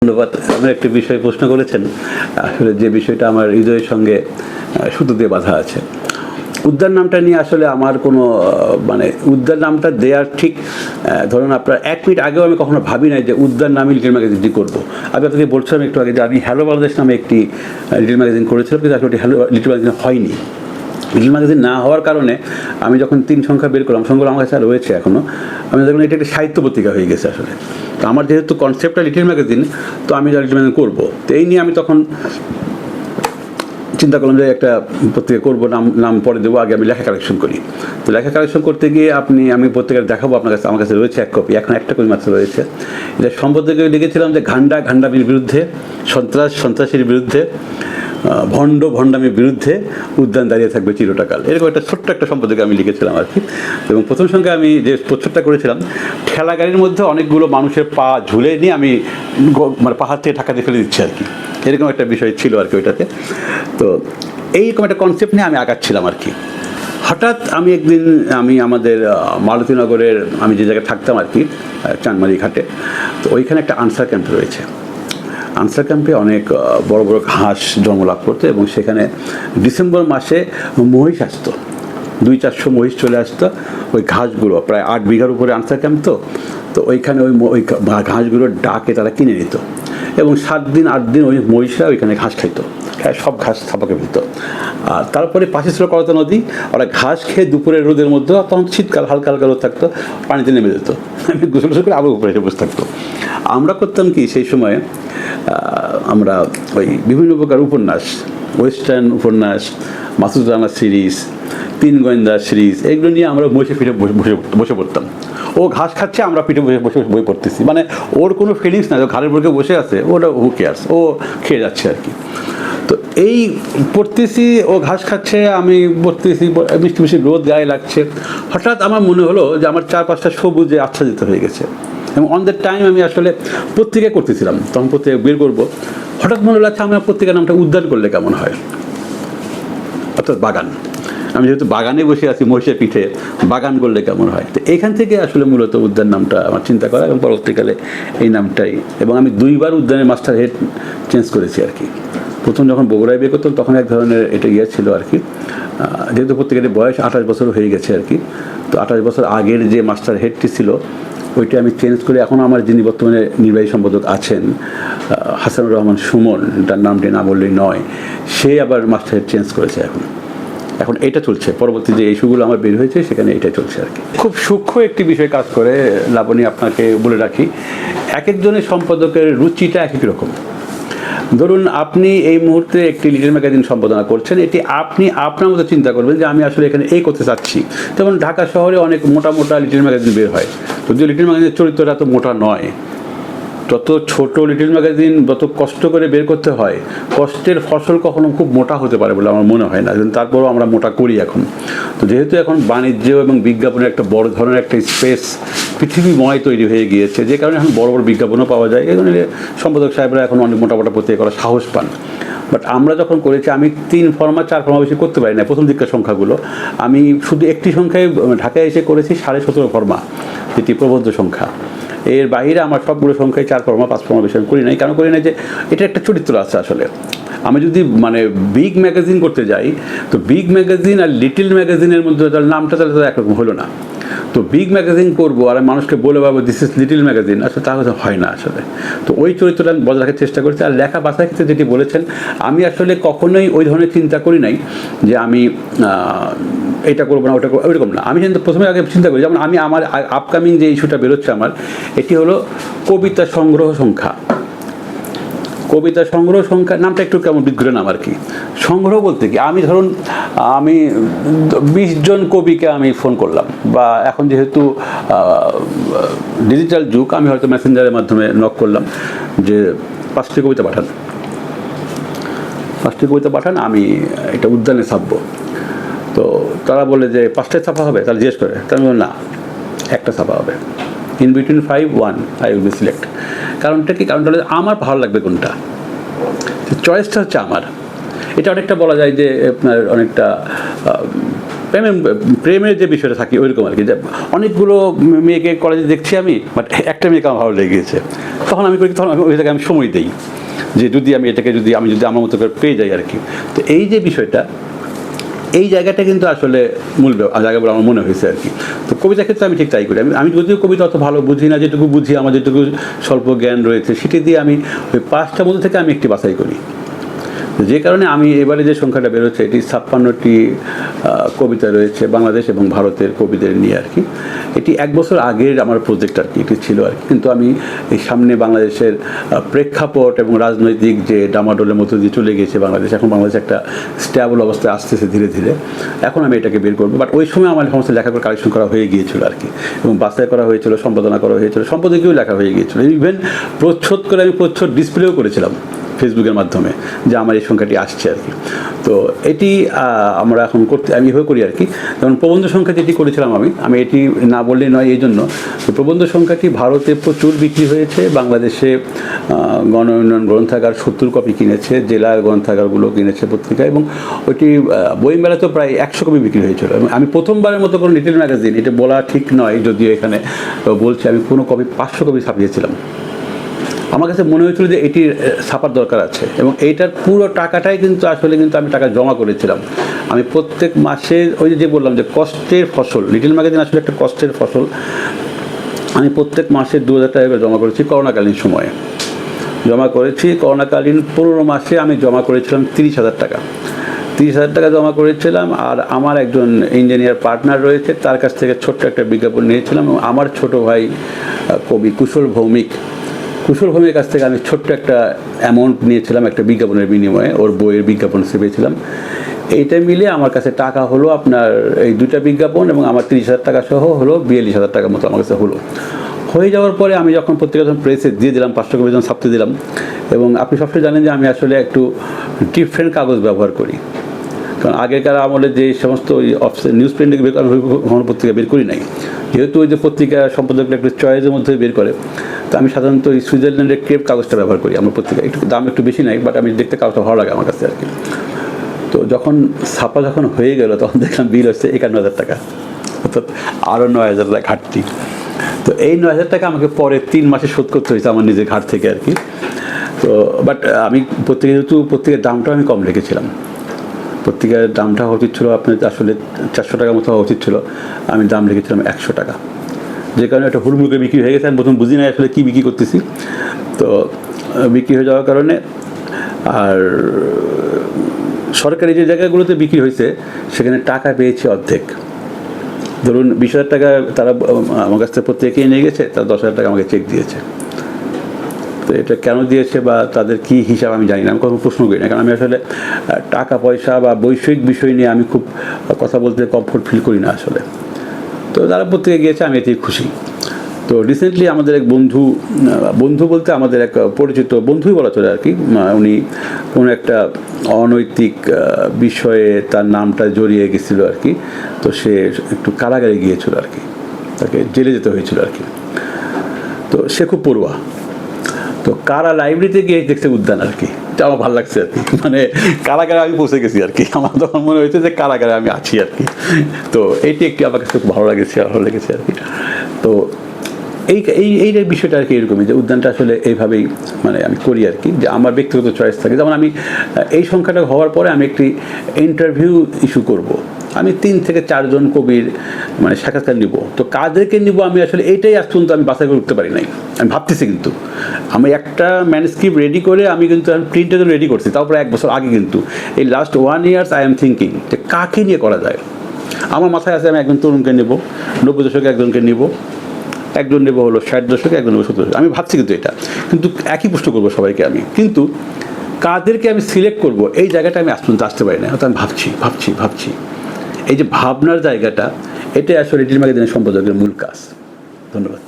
ধন্যবাদ। আমার একটা বিষয় প্রশ্ন করেছেন, আসলে যে বিষয়টা আমার হৃদয়ের সঙ্গে সুতো দিয়ে বাঁধা আছে। উদ্যান নামটা নিয়ে আসলে আমার কোনো মানে উদ্যান নামটা দেওয়ার ঠিক ধরুন আপনার 1 মিনিট আগেও আমি কখনো ভাবি নাই যে উদ্যান নামে লিটল ম্যাগাজিনটি করবো। আমি আপনাকে বলছিলাম একটু আগে যে আমি হ্যালো বাংলাদেশ নামে একটি লিটল ম্যাগাজিন করেছিলাম, কিন্তু আসলে হ্যালো লিটল ম্যাগাজিন হয়নি। লিটল ম্যাগাজিন না হওয়ার কারণে আমি যখন 3 সংখ্যা বের করলাম, সংখ্যাগুলো আমার কাছে রয়েছে এখনও, আমি দেখলাম এটা একটা সাহিত্য পত্রিকা হয়ে গেছে আসলে। তো আমার যেহেতু কনসেপ্টটা লিটল ম্যাগাজিন, তো আমি লিটল ম্যাগাজিন করবো। তো এই নিয়ে আমি তখন চিন্তা করলাম যে একটা পত্রিকা করবো, নাম পরে দেবো, আগে আমি লেখা কালেকশন করি। তো লেখা কালেকশন করতে গিয়ে আমি পত্রিকা দেখাবো আপনার কাছে, আমার কাছে রয়েছে 1 কপি, এখন একটা কপি মাত্র রয়েছে। এটা সম্পাদকে লিখেছিলাম যে ঘান্ডামির বিরুদ্ধে, সন্ত্রাসীর বিরুদ্ধে, ভণ্ডামির বিরুদ্ধে উদ্যান দাঁড়িয়ে থাকবে চিরটাকাল, এরকম একটা ছোট্ট একটা সম্পাদকে আমি লিখেছিলাম আর কি। এবং প্রথম সঙ্গে আমি যে প্রচ্ছদটা করেছিলাম, ঠেলা গাড়ির মধ্যে অনেকগুলো মানুষের পা ঝুলে নিয়ে আমি মানে পাহাড় থেকে ঢাকা দিয়ে ফেলে দিচ্ছি আর কি, এরকম একটা বিষয় ছিল আর কি ওইটাতে। তো এইরকম একটা কনসেপ্ট নিয়ে আমি আগাচ্ছিলাম আর কি। হঠাৎ আমি একদিন আমাদের মালতীনগরের আমি যে জায়গায় থাকতাম আর কি, চানমারি ঘাটে, তো ওইখানে একটা আনসার ক্যাম্প রয়েছে। আনসার ক্যাম্পে অনেক বড় বড় ঘাস জন্মলাভ করতো, এবং সেখানে ডিসেম্বর মাসে মহিষ আসতো, 200-400 মহিষ চলে আসতো। ওই ঘাসগুলো প্রায় 8 বিঘার উপরে আনসার ক্যাম্প, তো ওইখানে ওই ঘাসগুলোর ডাকে তারা কিনে নিত, এবং 7 দিন 8 দিন ওই মহিষরা ওইখানে ঘাস খাইতো, সব ঘাস থাপাকে ফেলত। আর তারপরে পাশে ছিল করতা নদী, ওরা ঘাস খেয়ে দুপুরের রোদের মধ্যে, তখন শীতকাল, হালকা হালকা রোদ থাকতো, পানিতে নেমে যেত, গোসল করে আবার উপরে এসে বসে থাকতো। আমরা করতাম কি সেই সময়ে, আমরা ওই বিভিন্ন প্রকার উপন্যাস, ওয়েস্টার্ন উপন্যাস, মাসুদ রানা সিরিজ, 3 গোয়েন্দা সিরিজ, এগুলো নিয়ে আমরা বসে পিঠে বসে পড়তাম। ও ঘাস খাচ্ছে, আমরা পিঠে বসে বসে বই পড়তেছি, মানে ওর কোনো ফিলিংস না, ঘাড়ের উপরে বসে আছে, ওটা হু কেয়ার্স, ও খেয়ে যাচ্ছে আর কি। তো এই পড়তেছি, ও ঘাস খাচ্ছে, আমি পড়তেছি, মিষ্টি মিষ্টি রোদ গায়ে লাগছে। হঠাৎ আমার মনে হলো যে আমার 4-5টা সবুজে আচ্ছাদিত হয়ে গেছে, এবং অন দ্য টাইম আমি আসলে পত্রিকা করতেছিলাম, তখন পত্রিকা বের করবো। হঠাৎ মনে লাগছে আমার পত্রিকার নামটা উদ্যান করলে কেমন হয়, অর্থাৎ বাগান। আমি যেহেতু বাগানে বসে আছি মহিষের পিঠে, বাগান করলে কেমন হয়। তো এখান থেকে আসলে মূলত উদ্যান নামটা আমার চিন্তা করা, এবং পরবর্তীকালে এই নামটাই, এবং আমি 2বার উদ্যানের মাস্টার হেড চেঞ্জ করেছি আর কি। প্রথম যখন বগুড়ায় বের করতাম তখন এক ধরনের এটা ছিল আর কি, যেহেতু পত্রিকাটির বয়স 28 বছর হয়ে গেছে আর কি। তো 28 বছর আগের যে মাস্টার হেডটি ছিল ওইটা আমি চেঞ্জ করে, এখন আমার যিনি বর্তমানে নির্বাহী সম্পাদক আছেন, হাসানুর রহমান সুমন, তার নামটি না বললেই নয়, সে আবার মাস্টার হেড চেঞ্জ করেছে। এখন এটা চলছে, পরবর্তী যে ইস্যুগুলো আমার বের হয়েছে সেখানে এটা চলছে আর কি। খুব সূক্ষ্ম একটি বিষয় কাজ করে লাবণী, আপনাকে বলে রাখি, এক একজনের সম্পাদকের রুচিটা এক এক রকম। ধরুন আপনি এই মুহূর্তে একটি লিটল ম্যাগাজিন সম্পাদনা করছেন, এটি আপনি আপনার মতো চিন্তা করবেন যে আমি আসলে এখানে এই করতে চাচ্ছি। যেমন ঢাকা শহরে অনেক মোটা মোটা লিটল ম্যাগাজিন বের হয়, যদিও লিটল ম্যাগাজিনের চরিত্রটা তো মোটা নয়। যত ছোট লিটল ম্যাগাজিন যত কষ্ট করে বের করতে হয়, কষ্টের ফসল কখনো খুব মোটা হতে পারে বলে আমার মনে হয় না, কিন্তু তারপরেও আমরা মোটা করি এখন। তো যেহেতু এখন বাণিজ্য এবং বিজ্ঞাপনের একটা বড় ধরনের একটা স্পেস পৃথিবীময় তৈরি হয়ে গিয়েছে, যে কারণে এখন বড় বড় বিজ্ঞাপনও পাওয়া যায়, এই জন্য সম্পাদক সাহেবরা এখন অনেক মোটা মোটা পত্রিকা করার সাহস পান। বাট আমরা যখন করেছি, আমি 3 ফর্মা 4 ফর্মা বেশি করতে পারি না প্রথম দিককার সংখ্যাগুলো। আমি শুধু একটি সংখ্যায় ঢাকায় এসে করেছি 17.5 ফর্মা, যেটি প্রবন্ধ সংখ্যা। এর বাইরে আমার সবগুলো সংখ্যায় 4 ফর্মা 5 ফর্মা বেশি করি নাই। কেন করি নাই? যে এটা একটা চরিত্র আছে আসলে। আমি যদি মানে বিগ ম্যাগাজিন করতে যাই, তো বিগ ম্যাগাজিন আর লিটল ম্যাগাজিনের মধ্যে তার নামটা তাহলে তো একরকম হলো না। তো বিগ ম্যাগাজিন করবো আর মানুষকে বলে পাবো দিস ইজ লিটল ম্যাগাজিন, আসলে তা হয়তো হয় না আসলে। তো ওই চরিত্রটা আমি বজায় রাখার চেষ্টা করছি। আর লেখা বাছার ক্ষেত্রে যেটি বলেছেন, আমি আসলে কখনোই ওই ধরনের চিন্তা করি নাই যে আমি এটা করবো না, ওটা করবো, ওইরকম না। আমি কিন্তু প্রথমে আগে চিন্তা করি, যেমন আমি আমার আপকামিং যে ইস্যুটা বেরোচ্ছে আমার, এটি হলো কবিতা সংগ্রহ সংখ্যা। কবিতা সংগ্রহ সংখ্যা নামটা একটু কেমন বিদ্রোহ নাম আর কি। সংগ্রহ বলতে কি, আমি ধরুন আমি 20 জন কবিকে আমি ফোন করলাম, বা এখন যেহেতু ডিজিটাল যুগ, আমি হয়তো মেসেঞ্জারের মাধ্যমে নক করলাম যে 5টি কবিতা পাঠান, 5টি কবিতা পাঠান, আমি এটা উদ্যানে ছাপবো। তো তারা বলে যে 5টায় ছাপা হবে, তাহলে জিজ্ঞেস করে, তাহলে না, একটা ছাপা হবে। In between 5 1 I will be select. কারণটা কি? কারণটা হলো আমার ভালো লাগবে কোনটা, চয়েসটা হচ্ছে আমার। এটা অনেকটা বলা যায় যে আপনার অনেকটা প্রেমের যে বিষয়টা থাকে ওইরকম আর কি। যে অনেকগুলো মেয়েকে কলেজে দেখছি আমি, বাট একটা মেয়েকে আমার ভালো লেগে গেছে, তখন আমি করি, তখন ওই জায়গায় আমি সময় দিই যে যদি আমি এটাকে যদি আমার মতো করে পেয়ে যাই আর কি। তো এই যে বিষয়টা, এই জায়গাটা কিন্তু আসলে মূল জায়গা বলে আমার মনে হয়েছে আর কি। তো কবিতার ক্ষেত্রে আমি ঠিক তাই করি। আমি যদিও কবিতা অত ভালো বুঝি না, যেটুকু বুঝি, আমার যেটুকু স্বল্প জ্ঞান রয়েছে সেটি দিয়ে আমি ওই 5টার মধ্যে থেকে আমি একটি বাছাই করি। যে কারণে আমি এবারে যে সংখ্যাটা বেরোচ্ছে এটি 56টি কবিতা রয়েছে বাংলাদেশ এবং ভারতের কবিদের নিয়ে আর কি। এটি 1 বছর আগের আমার প্রজেক্ট আর কি, এটি ছিল আর কি। কিন্তু আমি এই সামনে বাংলাদেশের প্রেক্ষাপট এবং রাজনৈতিক যে ডামাডোলের মধ্যে দিয়ে চলে গিয়েছে বাংলাদেশ, এখন বাংলাদেশ একটা স্ট্যাবল অবস্থায় আসতেছে ধীরে ধীরে, এখন আমি এটাকে বের করবো। বাট ওই সময় আমার সমস্ত লেখা করে কালেকশন করা হয়ে গিয়েছিল আর কি, এবং বাছাই করা হয়েছিল, সম্পাদনা করা হয়েছিল, সম্পাদকীয়ও লেখা হয়ে গিয়েছিল। ইভেন প্রচ্ছদ করে আমি প্রচ্ছদ ডিসপ্লেও করেছিলাম ফেসবুকের মাধ্যমে যে আমার এই সংখ্যাটি আসছে আর কি। তো এটি আমরা এখন আমি এভাবে করি আর কি। যেমন প্রবন্ধ সংখ্যা যেটি করেছিলাম আমি এটি না বললেই নয়, এই জন্য প্রবন্ধ সংখ্যাটি ভারতে প্রচুর বিক্রি হয়েছে, বাংলাদেশে গণ উন্নয়ন গ্রন্থাগার 70 কপি কিনেছে, জেলার গ্রন্থাগারগুলো কিনেছে পত্রিকা, এবং ওইটি বইমেলাতেও প্রায় 100 কপি বিক্রি হয়েছিল। এবং আমি প্রথমবারের মতো কোনো লিটল ম্যাগাজিন, এটা বলা ঠিক নয় যদিও এখানে বলছি, আমি কোনো কপি 500 কপি ছাপিয়েছিলাম। আমার কাছে মনে হয়েছিল যে এটির ছাপার দরকার আছে, এবং এইটার পুরো টাকাটাই কিন্তু আসলে আমি টাকা জমা করেছিলাম। আমি প্রত্যেক মাসে ওই যে বললাম যে কষ্টের ফসল, লিটল ম্যাগাজিন আসলে একটা কষ্টের ফসল। আমি প্রত্যেক মাসে 2000 টাকা করে জমা করেছি করোনাকালীন সময়ে, জমা করেছি। করোনাকালীন 15 মাসে আমি জমা করেছিলাম 30,000 টাকা। 30,000 টাকা জমা করেছিলাম। আর আমার একজন ইঞ্জিনিয়ার পার্টনার রয়েছে, তার কাছ থেকে ছোট্ট একটা বিজ্ঞাপন নিয়েছিলাম, এবং আমার ছোট ভাই কবি কুশল ভৌমিকের কাছ থেকে আমি ছোট্ট একটা অ্যামাউন্ট নিয়েছিলাম একটা বিজ্ঞাপনের বিনিময়ে, ওর বইয়ের বিজ্ঞাপন চেপেছিলাম। এইটা মিলে আমার কাছে টাকা হলো আপনার এই 2টা বিজ্ঞাপন এবং আমার 30,000 টাকা সহ হলো 42,000 টাকার মতো আমার কাছে হলো। হয়ে যাওয়ার পরে আমি যখন পত্রিকা প্রেসে দিয়ে দিলাম, 500 কপি যখন ছাপতে দিলাম, এবং আপনি সবসময় জানেন যে আমি আসলে একটু ডিফারেন্ট কাগজ ব্যবহার করি, কারণ আগেকার আমলে যে সমস্ত ওই নিউজ প্রিন্টে বের করা ঘন পত্রিকা বের করি নাই, যেহেতু ওই যে পত্রিকা সম্পাদকরা একটু চয়েসের মধ্যে বের করে। তো আমি সাধারণত ওই সুইজারল্যান্ডের ক্রেপ কাগজটা ব্যবহার করি আমার পত্রিকা। একটু দাম একটু বেশি নাই, বাট আমি দেখতে কাগজটা ভালো লাগে আমার কাছে আর কি। তো ছাপা যখন হয়ে গেল তখন দেখলাম বিল হচ্ছে 51,000 টাকা, অর্থাৎ আরও 9,000 টাকা ঘাটতি। তো এই 9,000 টাকা আমাকে পরে 3 মাসে শোধ করতে হয়েছে আমার নিজের ঘাট থেকে আর কি। তো বাট আমি পত্রিকার দামটাও আমি কম রেখেছিলাম। পত্রিকার দামটা হওয়া উচিত ছিল আপনার আসলে 400 টাকার মতো হওয়া উচিত ছিল, আমি দাম রেখেছিলাম 100 টাকা। যে কারণে একটা হুড়মুড়কে বিক্রি হয়ে গেছে। আমি প্রথম বুঝি না আসলে কী বিক্রি করতেছি। তো বিক্রি হয়ে যাওয়ার কারণে, আর সরকারি যে জায়গাগুলোতে বিক্রি হয়েছে সেখানে টাকা পেয়েছি অর্ধেক। ধরুন 20,000 টাকা তারা আমার কাছ থেকে পত্রিকা কিনে নিয়ে গেছে, তারা 10,000 টাকা আমাকে চেক দিয়েছে। তো এটা কেন দিয়েছে বা তাদের কী হিসাব আমি জানি না, আমি কখনো প্রশ্ন করি না, কারণ আমি আসলে টাকা পয়সা বা বৈষয়িক বিষয় নিয়ে আমি খুব কথা বলতে কমফোর্ট ফিল করি না আসলে। তো যারা পত্রিকা গিয়েছে আমি এতেই খুশি। তো রিসেন্টলি আমাদের এক বন্ধু বলতে আমাদের এক পরিচিত বন্ধুই বলা চলে আর কি, উনি কোনো একটা অনৈতিক বিষয়ে তার নামটা জড়িয়ে গেছিলো আর কি। তো সে একটু কারাগারে গিয়েছিল আর কি, তাকে জেলে যেতে হয়েছিল আর কি। তো সে খুব পড়ুয়া। তো কারা লাইব্রেরিতে গিয়ে দেখছে উদ্যান আর কি, এটা আমার ভালো লাগছে আর কি। মানে কারাগারে আমি পৌঁছে গেছি আর কি, আমার তখন মনে হয়েছে যে কারাগারে আমি আছি আর কি। তো এইটি একটি আমার কাছে খুব ভালো লেগেছে আর কি। তো এই বিষয়টা আর কি এরকমই, যে উদ্যানটা আসলে এইভাবেই মানে আমি করি আর কি, যে আমার ব্যক্তিগত চয়েস থাকে। যেমন আমি এই সংখ্যাটা হওয়ার পরে আমি একটি ইন্টারভিউ ইস্যু করব, আমি 3 থেকে 4 জন কবির মানে সাক্ষাৎকার নিব। তো কাদেরকে নিব আমি আসলে এইটাই আজ পর্যন্ত আমি বাছাই করে উঠতে পারি নাই। আমি ভাবতেছি, কিন্তু আমি একটা ম্যানুস্ক্রিপ্ট রেডি করে আমি কিন্তু প্রিন্টের রেডি করছি, তারপরে 1 বছর আগে। কিন্তু এই last 1 year I am thinking যে কাকে নিয়ে করা যায়। আমার মাথায় আছে আমি একজন তরুণকে নেব, 90 দশকে একজনকে নিব, একজন নেব হলো 60 দশকে, একজন নেব 70 দশকে। আমি ভাবছি কিন্তু একই প্রশ্ন করবো সবাইকে আমি, কিন্তু কাদেরকে আমি সিলেক্ট করব এই জায়গাটা আমি আজ পর্যন্ত আসতে পারি না। অর্থাৎ আমি ভাবছি। এই যে ভাবনার জায়গাটা, এটাই আসলে লিটল ম্যাগাজিনের সম্পাদকের মূল কাজ। ধন্যবাদ।